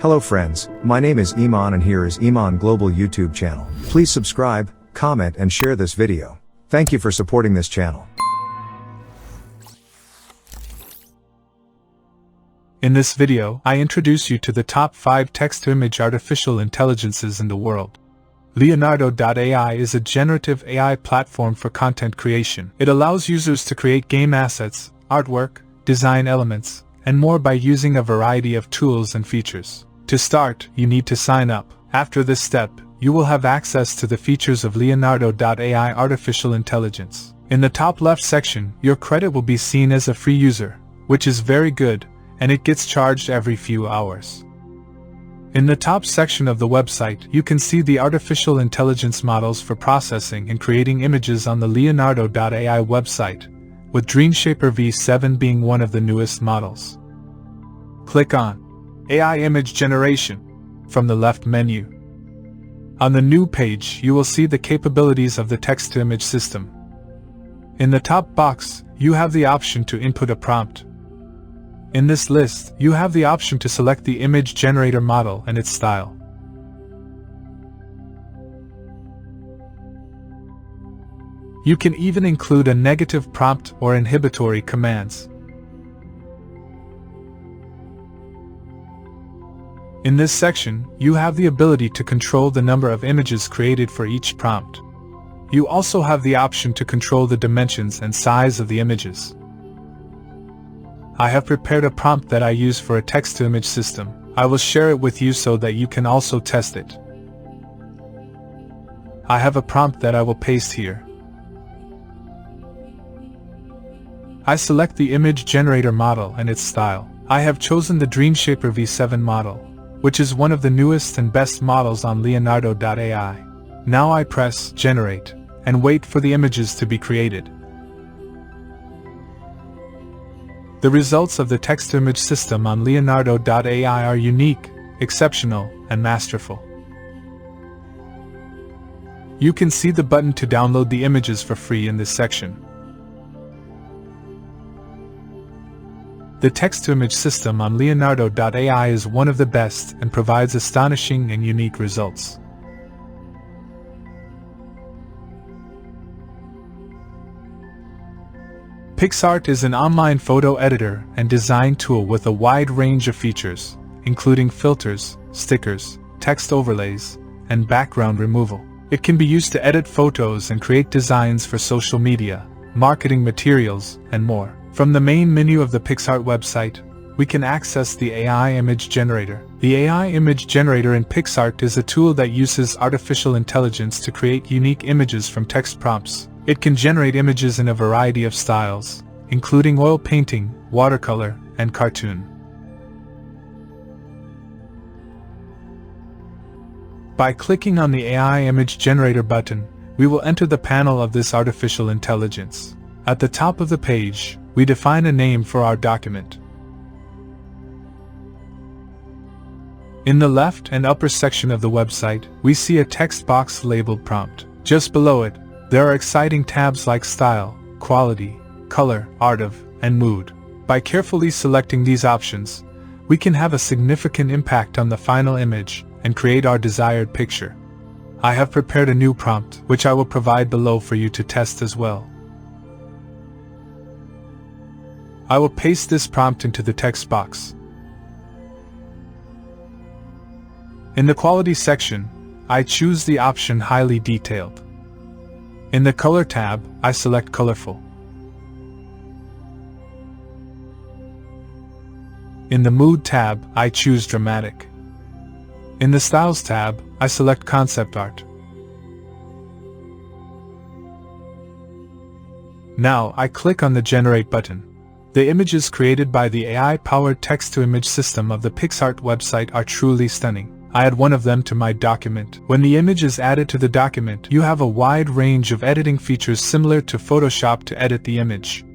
Hello friends, my name is Iman and here is Iman Global YouTube channel. Please subscribe, comment and share this video. Thank you for supporting this channel. In this video, I introduce you to the top 5 text-to-image artificial intelligences in the world. Leonardo.ai is a generative AI platform for content creation. It allows users to create game assets, artwork, design elements, and more by using a variety of tools and features. To start, you need to sign up. After this step, you will have access to the features of Leonardo.ai artificial intelligence. In the top left section, your credit will be seen as a free user, which is very good, and it gets charged every few hours. In the top section of the website, you can see the artificial intelligence models for processing and creating images on the Leonardo.ai website, with DreamShaper v7 being one of the newest models. Click on AI Image Generation from the left menu. On the new page, you will see the capabilities of the text-to-image system. In the top box, you have the option to input a prompt. In this list, you have the option to select the image generator model and its style. You can even include a negative prompt or inhibitory commands. In this section, you have the ability to control the number of images created for each prompt. You also have the option to control the dimensions and size of the images. I have prepared a prompt that I use for a text-to-image system. I will share it with you so that you can also test it. I have a prompt that I will paste here. I select the image generator model and its style. I have chosen the DreamShaper v7 model, which is one of the newest and best models on Leonardo.ai. Now I press Generate and wait for the images to be created. The results of the text-to-image system on Leonardo.ai are unique, exceptional, and masterful. You can see the button to download the images for free in this section. The text-to-image system on Leonardo.ai is one of the best and provides astonishing and unique results. Picsart is an online photo editor and design tool with a wide range of features, including filters, stickers, text overlays, and background removal. It can be used to edit photos and create designs for social media, marketing materials, and more. From the main menu of the Picsart website, we can access the AI Image Generator. The AI Image Generator in Picsart is a tool that uses artificial intelligence to create unique images from text prompts. It can generate images in a variety of styles, including oil painting, watercolor, and cartoon. By clicking on the AI Image Generator button, we will enter the panel of this artificial intelligence. At the top of the page, we define a name for our document. In the left and upper section of the website, we see a text box labeled Prompt. Just below it, there are exciting tabs like Style, Quality, Color, Art of, and Mood. By carefully selecting these options, we can have a significant impact on the final image and create our desired picture. I have prepared a new prompt, which I will provide below for you to test as well. I will paste this prompt into the text box. In the Quality section, I choose the option Highly Detailed. In the Color tab, I select Colorful. In the Mood tab, I choose Dramatic. In the Styles tab, I select Concept Art. Now I click on the Generate button. The images created by the AI-powered text-to-image system of the Picsart website are truly stunning. I add one of them to my document. When the image is added to the document, you have a wide range of editing features similar to Photoshop to edit the image.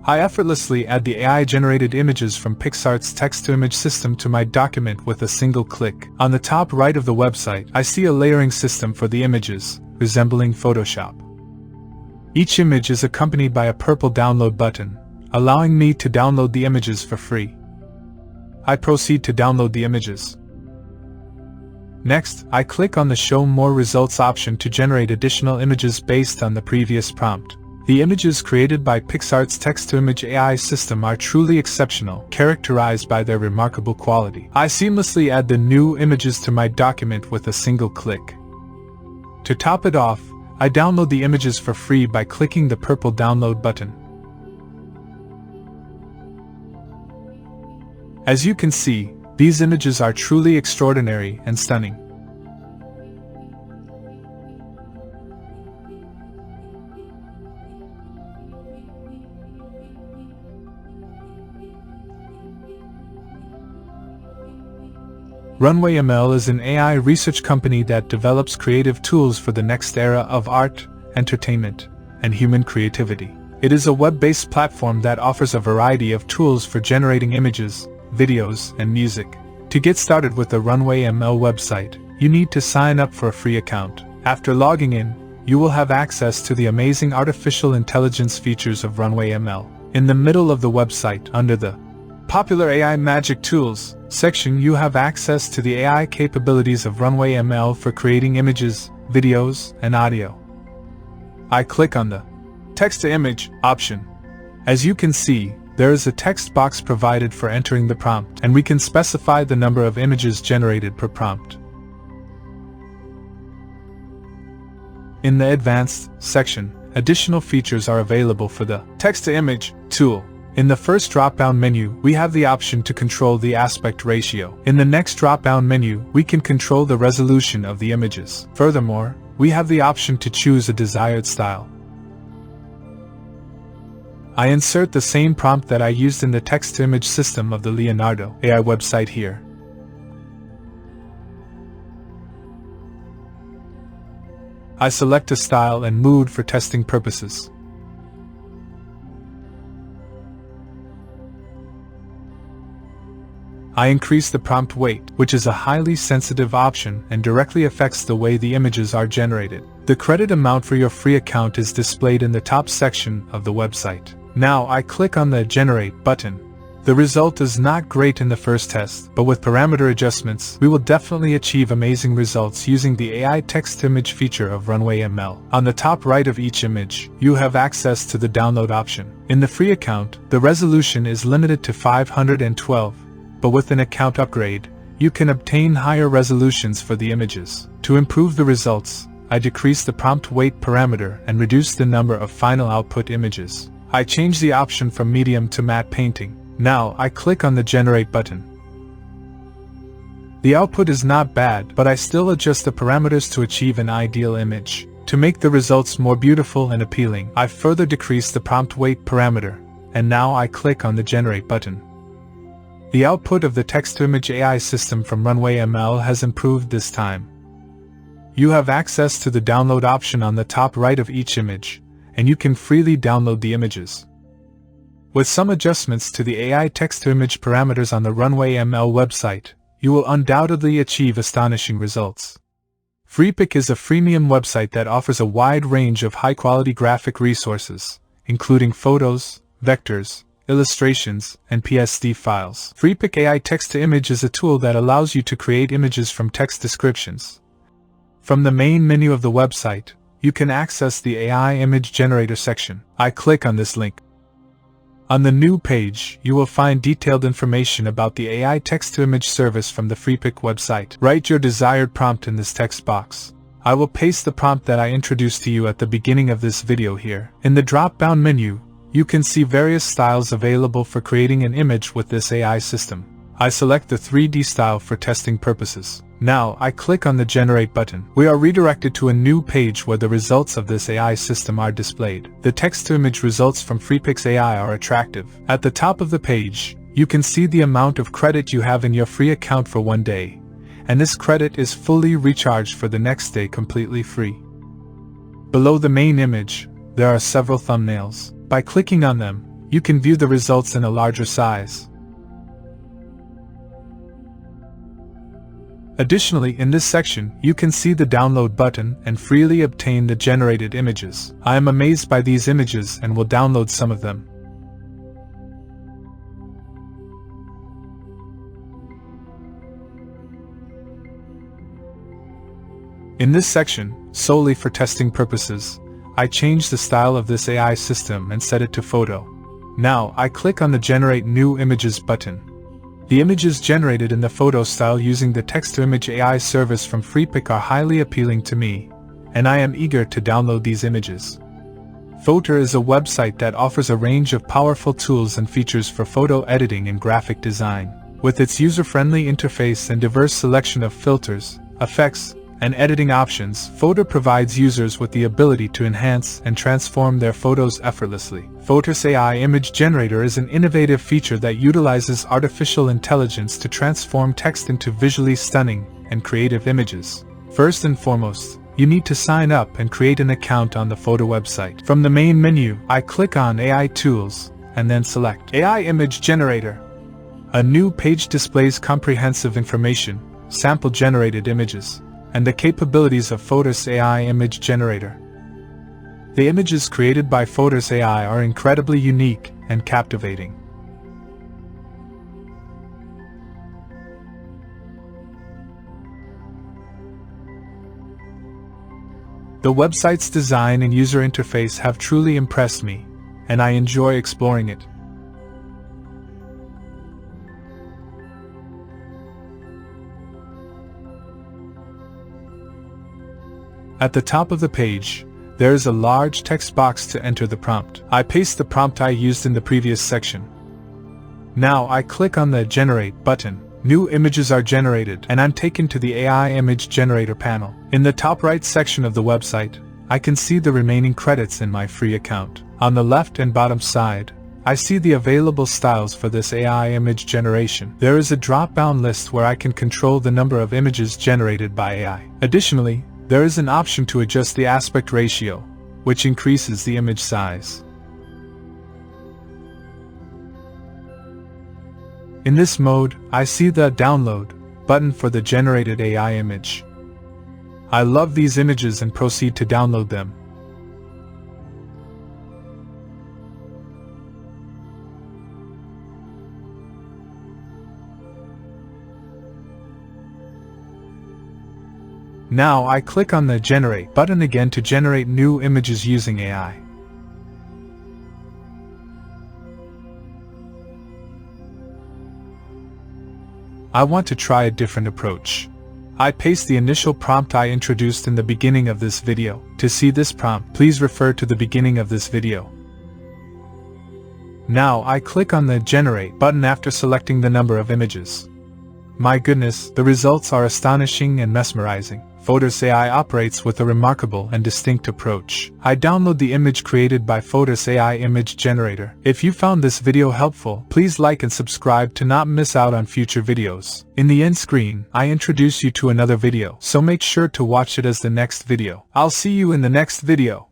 I effortlessly add the AI-generated images from Picsart's text-to-image system to my document with a single click. On the top right of the website, I see a layering system for the images, resembling Photoshop. Each image is accompanied by a purple download button, allowing me to download the images for free. I proceed to download the images. Next, I click on the Show More Results option to generate additional images based on the previous prompt. The images created by Picsart's text-to-image AI system are truly exceptional, characterized by their remarkable quality. I seamlessly add the new images to my document with a single click. To top it off, I download the images for free by clicking the purple download button. As you can see, these images are truly extraordinary and stunning. Runwayml is an AI research company that develops creative tools for the next era of art, entertainment, and human creativity. It is a web-based platform that offers a variety of tools for generating images, videos, and music. To get started with the Runwayml website, you need to sign up for a free account. After logging in, you will have access to the amazing artificial intelligence features of Runwayml. In the middle of the website, under the Popular AI Magic Tools section, you have access to the AI capabilities of Runwayml for creating images, videos, and audio. I click on the Text-to-Image option. As you can see, there is a text box provided for entering the prompt, and we can specify the number of images generated per prompt. In the Advanced section, additional features are available for the Text-to-Image tool. In the first drop-down menu, we have the option to control the aspect ratio. In the next drop-down menu, we can control the resolution of the images. Furthermore, we have the option to choose a desired style. I insert the same prompt that I used in the text-to-image system of the Leonardo.ai website here. I select a style and mood for testing purposes. I increase the prompt weight, which is a highly sensitive option and directly affects the way the images are generated. The credit amount for your free account is displayed in the top section of the website. Now I click on the Generate button. The result is not great in the first test, but with parameter adjustments, we will definitely achieve amazing results using the AI text-to-image feature of Runwayml. On the top right of each image, you have access to the download option. In the free account, the resolution is limited to 512. But with an account upgrade, you can obtain higher resolutions for the images. To improve the results, I decrease the prompt weight parameter and reduce the number of final output images. I change the option from medium to matte painting. Now I click on the Generate button. The output is not bad, but I still adjust the parameters to achieve an ideal image. To make the results more beautiful and appealing, I further decrease the prompt weight parameter, and now I click on the Generate button. The output of the text-to-image AI system from Runwayml has improved this time. You have access to the download option on the top right of each image, and you can freely download the images. With some adjustments to the AI text-to-image parameters on the Runwayml website, you will undoubtedly achieve astonishing results. Freepik is a freemium website that offers a wide range of high-quality graphic resources, including photos, vectors, illustrations, and PSD files. Freepik AI text-to-image is a tool that allows you to create images from text descriptions. From the main menu of the website, you can access the AI image generator section. I click on this link. On the new page, you will find detailed information about the AI text-to-image service from the Freepik website. Write your desired prompt in this text box. I will paste the prompt that I introduced to you at the beginning of this video here. In the drop-down menu, you can see various styles available for creating an image with this AI system. I select the 3D style for testing purposes. Now I click on the Generate button. We are redirected to a new page where the results of this AI system are displayed. The text-to-image results from Freepik AI are attractive. At the top of the page, you can see the amount of credit you have in your free account for 1 day, and this credit is fully recharged for the next day completely free. Below the main image, there are several thumbnails. By clicking on them, you can view the results in a larger size. Additionally, in this section, you can see the download button and freely obtain the generated images. I am amazed by these images and will download some of them. In this section, solely for testing purposes, I changed the style of this AI system and set it to photo. Now, I click on the Generate New Images button. The images generated in the photo style using the text-to-image AI service from Freepik are highly appealing to me, and I am eager to download these images. Fotor is a website that offers a range of powerful tools and features for photo editing and graphic design. With its user-friendly interface and diverse selection of filters, effects, and editing options, Fotor provides users with the ability to enhance and transform their photos effortlessly. Fotor AI Image Generator is an innovative feature that utilizes artificial intelligence to transform text into visually stunning and creative images. First and foremost, you need to sign up and create an account on the Fotor website. From the main menu, I click on AI Tools and then select AI Image Generator. A new page displays comprehensive information, sample-generated images, and the capabilities of Fotor AI Image Generator. The images created by Fotor AI are incredibly unique and captivating. The website's design and user interface have truly impressed me, and I enjoy exploring it. At the top of the page, there is a large text box to enter the prompt. I paste the prompt I used in the previous section. Now I click on the Generate button. New images are generated, and I'm taken to the AI Image Generator panel. In the top right section of the website, I can see the remaining credits in my free account. On the left and bottom side, I see the available styles for this AI image generation. There is a drop-down list where I can control the number of images generated by AI. Additionally, there is an option to adjust the aspect ratio, which increases the image size. In this mode, I see the Download button for the generated AI image. I love these images and proceed to download them. Now I click on the Generate button again to generate new images using AI. I want to try a different approach. I paste the initial prompt I introduced in the beginning of this video. To see this prompt, please refer to the beginning of this video. Now I click on the Generate button after selecting the number of images. My goodness, the results are astonishing and mesmerizing. Fotor AI operates with a remarkable and distinct approach. I download the image created by Fotor AI Image Generator. If you found this video helpful, please like and subscribe to not miss out on future videos. In the end screen, I introduce you to another video, so make sure to watch it as the next video. I'll see you in the next video.